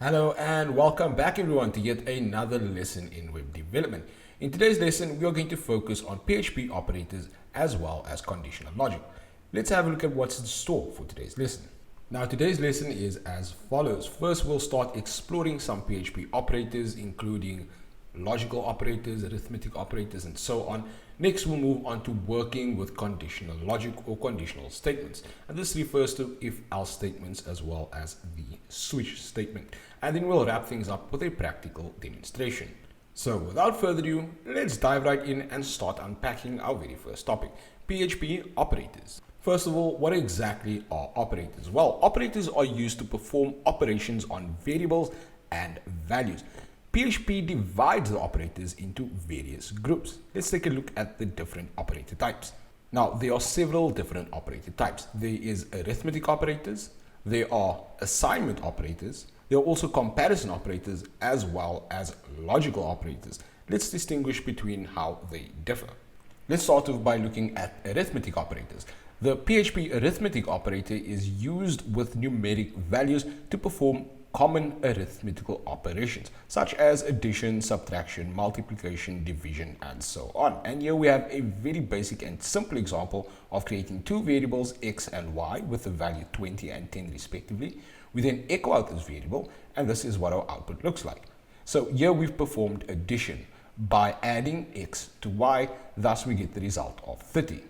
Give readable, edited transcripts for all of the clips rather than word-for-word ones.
Hello and welcome back everyone to yet another lesson in web development. In today's lesson, we are going to focus on PHP operators as well as conditional logic. Let's have a look at what's in store for today's lesson. Now today's lesson is as follows. First, we'll start exploring some PHP operators, including logical operators, arithmetic operators, and so on. Next, we'll move on to working with conditional logic or conditional statements. And this refers to if-else statements as well as the switch statement. And then we'll wrap things up with a practical demonstration. So without further ado, let's dive right in and start unpacking our very first topic, PHP operators. First of all, what exactly are operators? Well, operators are used to perform operations on variables and values. PHP divides the operators into various groups. Let's take a look at the different operator types. Now, there are several different operator types. There is arithmetic operators, there are assignment operators, there are also comparison operators, as well as logical operators. Let's distinguish between how they differ. Let's start off by looking at arithmetic operators. The PHP arithmetic operator is used with numeric values to perform common arithmetical operations such as addition, subtraction, multiplication, division, and so on. And here we have a very basic and simple example of creating two variables x and y with the value 20 and 10 respectively. We then echo out this variable, and this is what our output looks like. So here we've performed addition by adding x to y, thus we get the result of 30.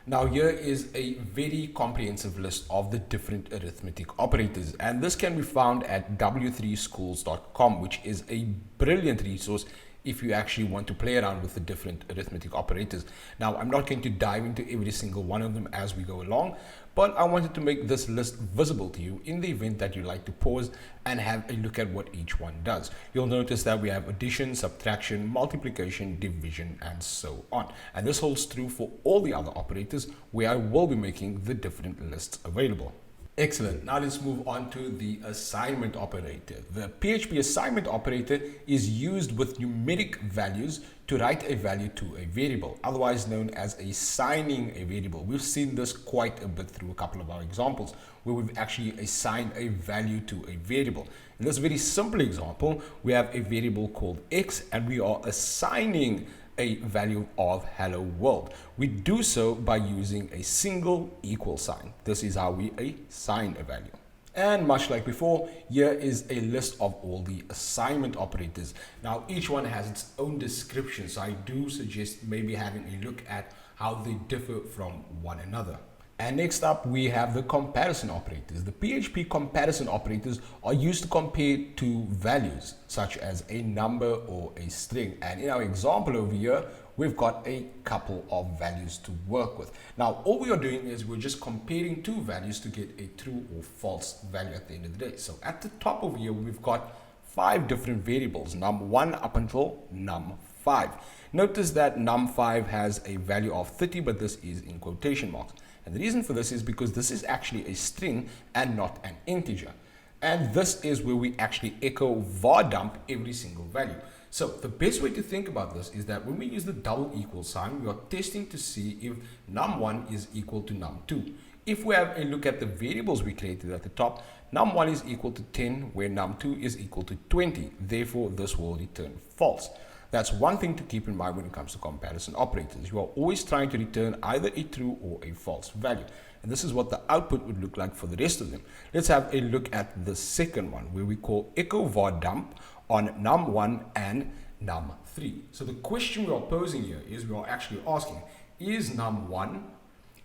Now here is a very comprehensive list of the different arithmetic operators, and this can be found at w3schools.com, which is a brilliant resource if you actually want to play around with the different arithmetic operators. Now I'm not going to dive into every single one of them as we go along, but I wanted to make this list visible to you in the event that you like to pause and have a look at what each one does. You'll notice that we have addition, subtraction, multiplication, division, and so on. And this holds true for all the other operators, where I will be making the different lists available. Excellent. Now let's move on to the assignment operator. The PHP assignment operator is used with numeric values to write a value to a variable, otherwise known as assigning a variable. We've seen this quite a bit through a couple of our examples where we've actually assigned a value to a variable. In this very simple example, we have a variable called x and we are assigning a value of hello world. We do so by using a single equal sign. This is how we assign a value. And much like before, here is a list of all the assignment operators. Now each one has its own description, so I do suggest maybe having a look at how they differ from one another. And next up, we have the comparison operators. The PHP comparison operators are used to compare two values, such as a number or a string. And in our example over here, we've got a couple of values to work with. Now, all we are doing is we're just comparing two values to get a true or false value at the end of the day. So at the top over here, we've got 5 different variables, num1 up until num5. Notice that num5 has a value of 30, but this is in quotation marks. And the reason for this is because this is actually a string and not an integer. And this is where we actually echo var dump every single value. So the best way to think about this is that when we use the double equal sign, we are testing to see if num1 is equal to num2. If we have a look at the variables we created at the top, num1 is equal to 10, where num2 is equal to 20. Therefore, this will return false. That's one thing to keep in mind when it comes to comparison operators. You are always trying to return either a true or a false value. And this is what the output would look like for the rest of them. Let's have a look at the second one, where we call echo var dump on num1 and num3. So the question we are posing here is we are actually asking, is num1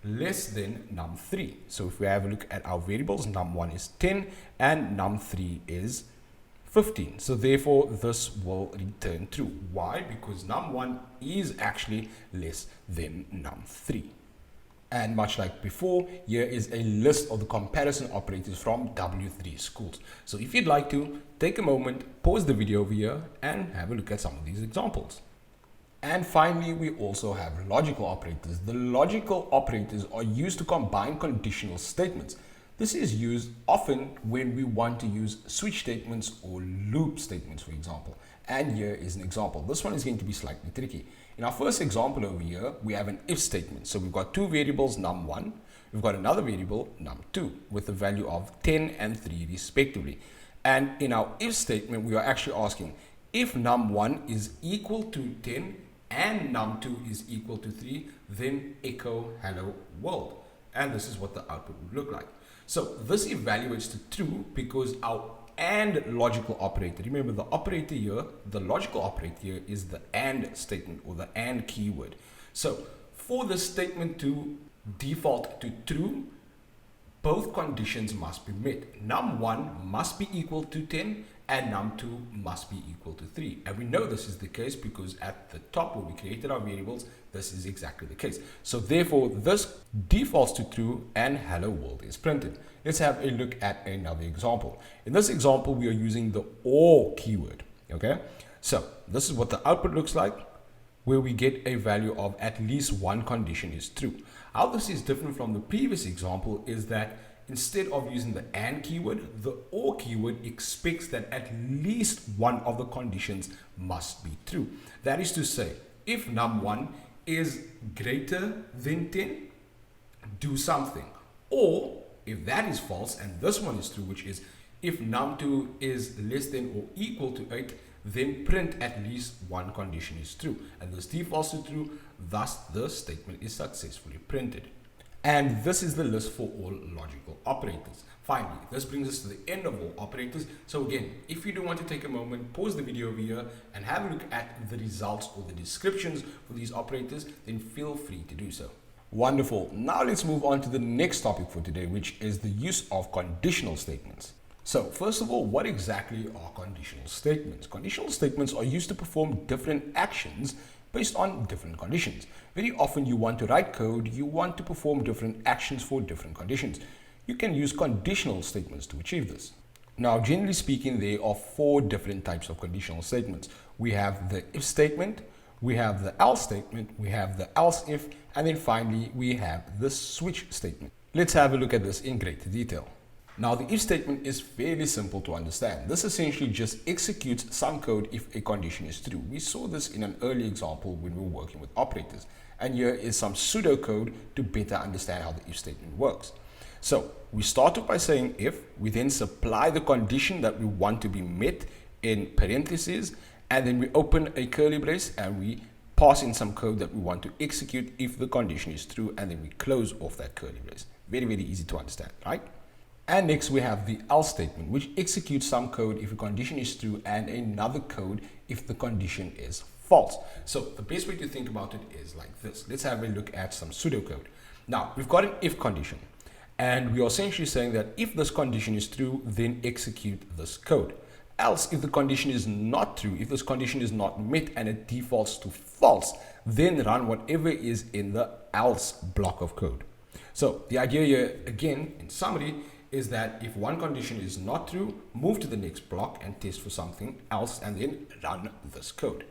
less than num3? So if we have a look at our variables, num1 is 10 and num3 is 15. So therefore this will return true. Why? Because num1 is actually less than num3. And much like before, here is a list of the comparison operators from W3 Schools. So if you'd like to, take a moment, pause the video over here and have a look at some of these examples. And finally, we also have logical operators. The logical operators are used to combine conditional statements. This is used often when we want to use switch statements or loop statements, for example. And here is an example. This one is going to be slightly tricky. In our first example over here, we have an if statement. So we've got two variables, num1. We've got another variable, num2, with a value of 10 and 3 respectively. And in our if statement, we are actually asking if num1 is equal to 10 and num2 is equal to 3, then echo hello world. And this is what the output would look like. So this evaluates to true because our AND logical operator, remember the operator here, the logical operator here is the AND statement or the AND keyword. So for this statement to default to true, both conditions must be met. Num1 must be equal to 10 and num2 must be equal to 3. And we know this is the case because at the top where we created our variables, this is exactly the case. So therefore, this defaults to true and hello world is printed. Let's have a look at another example. In this example, we are using the OR keyword. Okay, so this is what the output looks like, where we get a value of at least one condition is true. How this is different from the previous example is that instead of using the AND keyword, the OR keyword expects that at least one of the conditions must be true. That is to say, if num1 is greater than 10, do something. Or if that is false and this one is true, which is if num2 is less than or equal to 8, then print at least one condition is true. And this defaults to true, thus the statement is successfully printed. And this is the list for all logical operators. Finally, this brings us to the end of all operators. So again, if you do want to take a moment, pause the video over here and have a look at the results or the descriptions for these operators, then feel free to do so. Wonderful. Now let's move on to the next topic for today, which is the use of conditional statements. So first of all, what exactly are conditional statements? Conditional statements are used to perform different actions based on different conditions. Very often you want to write code, you want to perform different actions for different conditions. You can use conditional statements to achieve this. Now, generally speaking, there are 4 different types of conditional statements. We have the if statement, we have the else statement, we have the else if, and then finally we have the switch statement. Let's have a look at this in greater detail. Now, the if statement is fairly simple to understand. This essentially just executes some code if a condition is true. We saw this in an early example when we were working with operators. And here is some pseudocode to better understand how the if statement works. So we start off by saying if, we then supply the condition that we want to be met in parentheses, and then we open a curly brace and we pass in some code that we want to execute if the condition is true, and then we close off that curly brace. Very, very easy to understand, right? And next we have the else statement, which executes some code if a condition is true and another code if the condition is false. So the best way to think about it is like this. Let's have a look at some pseudocode. Now, we've got an if condition, and we are essentially saying that if this condition is true, then execute this code. Else, if the condition is not true, if this condition is not met and it defaults to false, then run whatever is in the else block of code. So the idea here, again, in summary, is that if one condition is not true, move to the next block and test for something else and then run this code.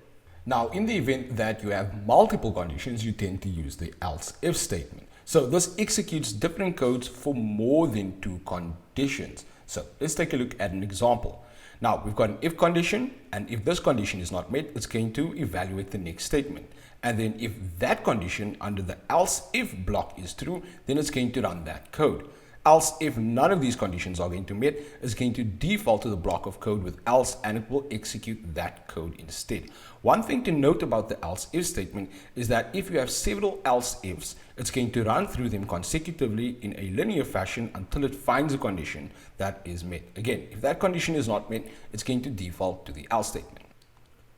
Now, in the event that you have multiple conditions, you tend to use the else if statement. So this executes different codes for more than 2 conditions. So let's take a look at an example. Now, we've got an if condition, and if this condition is not met, it's going to evaluate the next statement. And then if that condition under the else if block is true, then it's going to run that code. Else, if none of these conditions are going to met, it's going to default to the block of code with else, and it will execute that code instead. One thing to note about the else if statement is that if you have several else ifs, it's going to run through them consecutively in a linear fashion until it finds a condition that is met. Again, if that condition is not met, it's going to default to the else statement.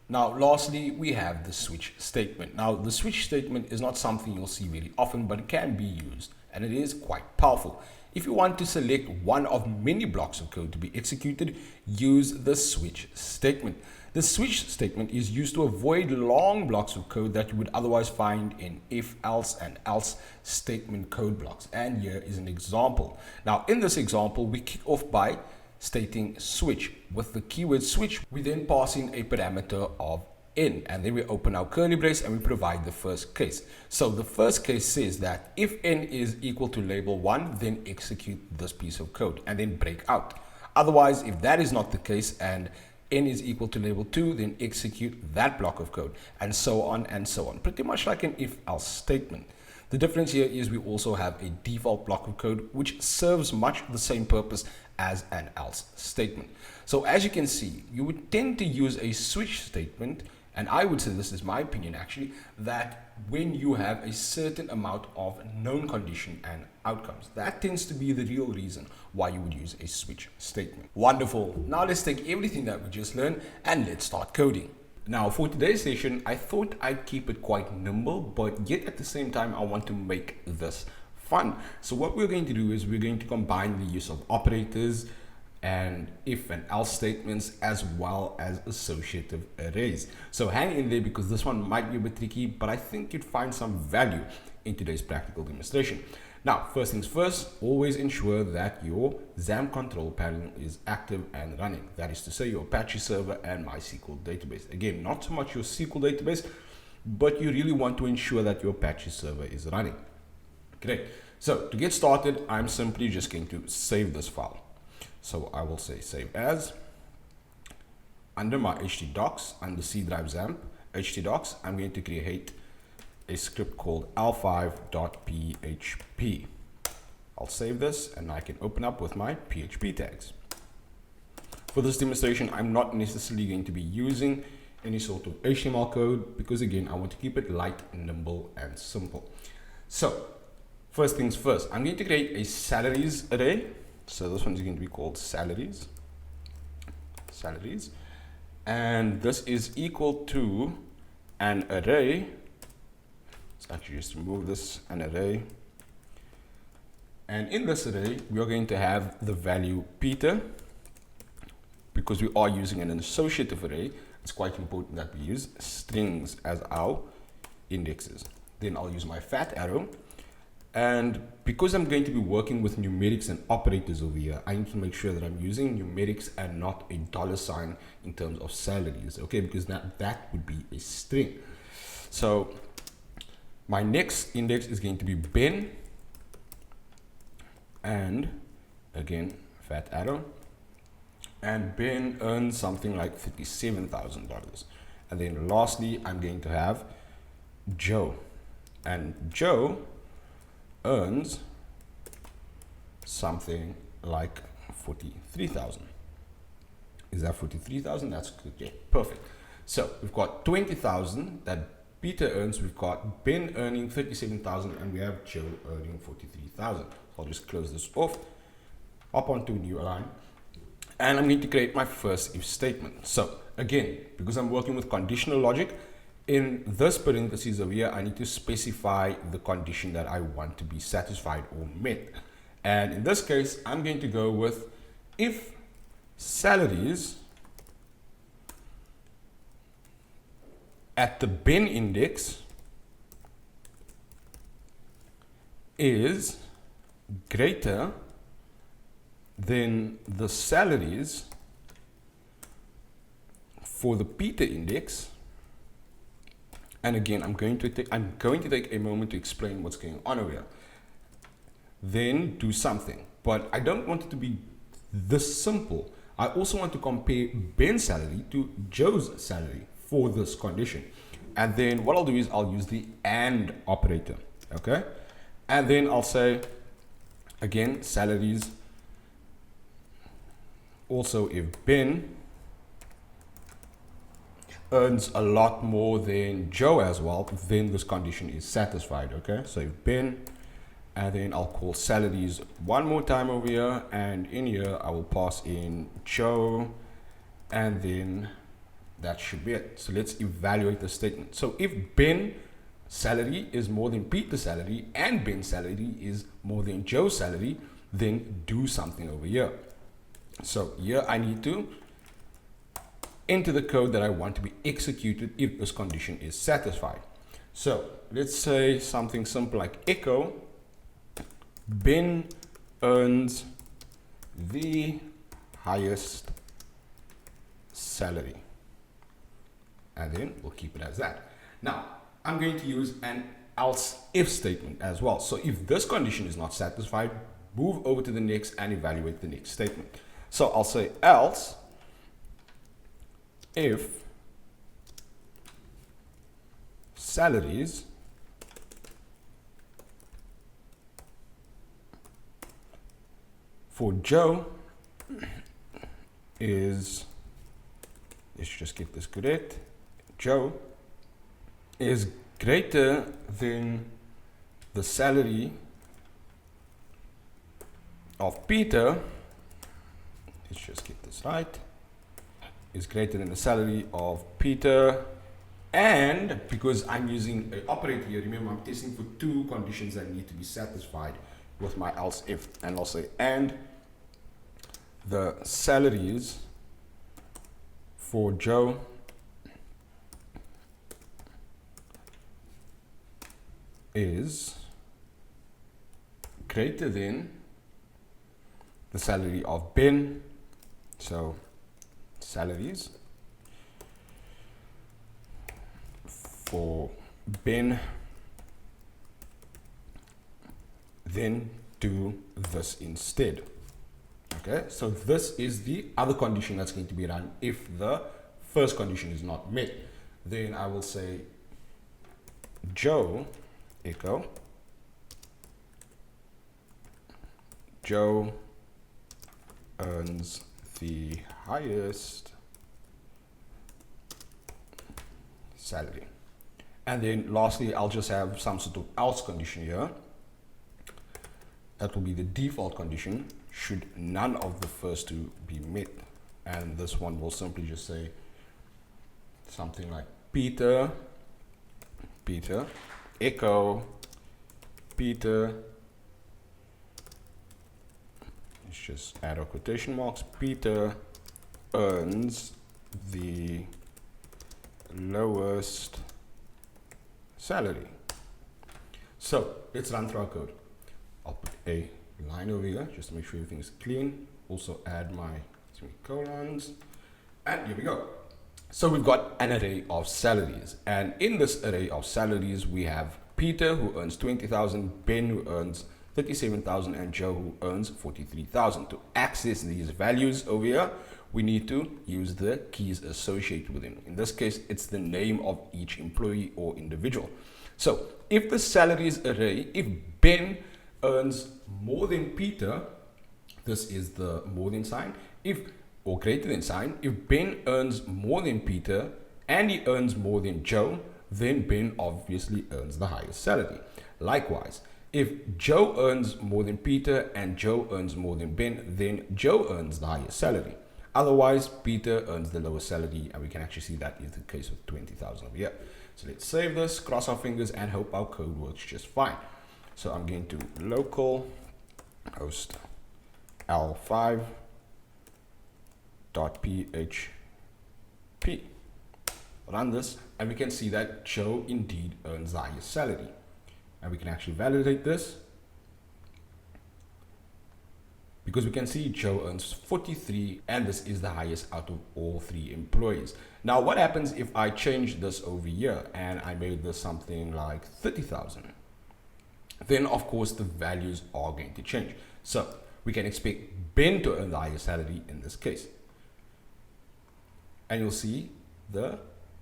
Now, lastly, we have the switch statement. Now, the switch statement is not something you'll see very often, but it can be used, and it is quite powerful. If you want to select one of many blocks of code to be executed, use the switch statement. The switch statement is used to avoid long blocks of code that you would otherwise find in if, else, and else statement code blocks. And here is an example. Now, in this example, we kick off by stating switch. With the keyword switch, we then pass in a parameter of n, and then we open our curly brace and we provide the first case. So the first case says that if n is equal to label 1, then execute this piece of code and then break out. Otherwise, if that is not the case and n is equal to label 2, then execute that block of code, and so on and so on. Pretty much like an if-else statement. The difference here is we also have a default block of code which serves much the same purpose as an else statement. So as you can see, you would tend to use a switch statement, and I would say, this is my opinion actually, that when you have a certain amount of known condition and outcomes, that tends to be the real reason why you would use a switch statement. Wonderful. Now let's take everything that we just learned and let's start coding. Now for today's session, I thought I'd keep it quite nimble, but yet at the same time, I want to make this fun. So what we're going to do is we're going to combine the use of operators and if and else statements as well as associative arrays. So hang in there because this one might be a bit tricky, but I think you'd find some value in today's practical demonstration. Now, first things first, always ensure that your XAMPP control panel is active and running. That is to say your Apache server and MySQL database. Again, not so much your SQL database, but you really want to ensure that your Apache server is running. Great. So to get started, I'm simply just going to save this file. So I will say save as. Under my htdocs, under C drive XAMPP, htdocs, I'm going to create a script called l5.php. I'll save this and I can open up with my PHP tags. For this demonstration, I'm not necessarily going to be using any sort of HTML code because again, I want to keep it light, nimble, and simple. So first things first, I'm going to create a salaries array. So this one is going to be called salaries. And this is equal to an array. Let's actually just remove this, an array. And in this array, we are going to have the value Peter. Because we are using an associative array, it's quite important that we use strings as our indexes. Then I'll use my fat arrow. And because I'm going to be working with numerics and operators over here, I need to make sure that I'm using numerics and not a $sign in terms of salaries, okay? Because that would be a string. So my next index is going to be Ben, and again, fat arrow. And Ben earns something like $37,000. And then lastly, I'm going to have Joe, and Joe earns something like 43,000. Is that 43,000? That's good. Yeah, perfect. So we've got 20,000 that Peter earns. We've got Ben earning 37,000, and we have Joe earning 43,000. So I'll just close this off, hop onto a new line, and I'm going to create my first if statement. So again, because I'm working with conditional logic, in this parentheses over here, I need to specify the condition that I want to be satisfied or met. And in this case, I'm going to go with if salaries at the Ben index is greater than the salaries for the Peter index. And again, I'm going to take a moment to explain what's going on over here. Then do something, but I don't want it to be this simple. I also want to compare Ben's salary to Joe's salary for this condition. And then what I'll do is I'll use the AND operator, okay? And then I'll say, again, salaries. Also, if Ben earns a lot more than Joe as well, then this condition is satisfied, okay? So if Ben, and then I'll call salaries one more time over here, and in here I will pass in Joe, and then that should be it. So let's evaluate the statement. So if Ben salary is more than Peter's salary and Ben's salary is more than Joe's salary, then do something over here. So here I need to enter the code that I want to be executed if this condition is satisfied. So let's say something simple like echo Ben earns the highest salary, and then we'll keep it as that. Now I'm going to use an else if statement as well. So if this condition is not satisfied, move over to the next and evaluate the next statement. So I'll say else if salaries for Joe is, let's just get this correct, Joe is greater than the salary of Peter, let's just get this right, is greater than the salary of Peter, and because I'm using an operator here, remember I'm testing for two conditions that need to be satisfied with my else if, and I'll say and the salaries for Joe is greater than the salary of Ben. So salaries for Ben, then do this instead. Okay, so this is the other condition that's going to be run if the first condition is not met. Then I will say Joe echo Joe earns the highest salary. And then lastly, I'll just have some sort of else condition here. That will be the default condition should none of the first two be met. And this one will simply just say something like Peter echo Peter, let's just add our quotation marks, Peter earns the lowest salary. So let's run through our code. I'll put a line over here just to make sure everything is clean. Also add my semicolons, and here we go. So we've got an array of salaries, and in this array of salaries we have Peter who earns 20,000, Ben who earns 37,000, and Joe who earns 43,000. To access these values over here, we need to use the keys associated with them. In this case, it's the name of each employee or individual. So if the salaries array, if Ben earns more than Peter, this is the more than sign, or greater than sign. If Ben earns more than Peter and he earns more than Joe, then Ben obviously earns the highest salary. Likewise, if Joe earns more than Peter and Joe earns more than Ben, then Joe earns the highest salary. Otherwise, Peter earns the lowest salary, and we can actually see that is the case with 20,000 over here. So let's save this, cross our fingers, and hope our code works just fine. So I'm going to local host l5.php. Run this, and we can see that Joe indeed earns the highest salary. And we can actually validate this because we can see Joe earns 43, and this is the highest out of all three employees. Now, what happens if I change this over here and I made this something like 30,000? Then of course the values are going to change. So we can expect Ben to earn the highest salary in this case. And you'll see the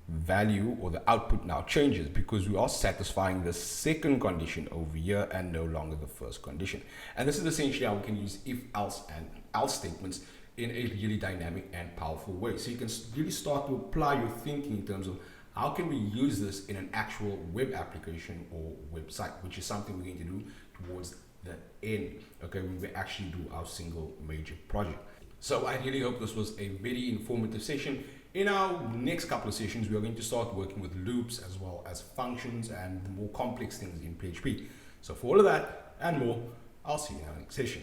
value or the output now changes because we are satisfying the second condition over here and no longer the first condition. And this is essentially how we can use if, else, and else statements in a really dynamic and powerful way. So you can really start to apply your thinking in terms of how can we use this in an actual web application or website, which is something we're going to do towards the end, okay, when we actually do our single major project. So I really hope this was a very informative session. In our next couple of sessions, we are going to start working with loops as well as functions and the more complex things in PHP. So for all of that and more, I'll see you in our next session.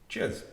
Cheers.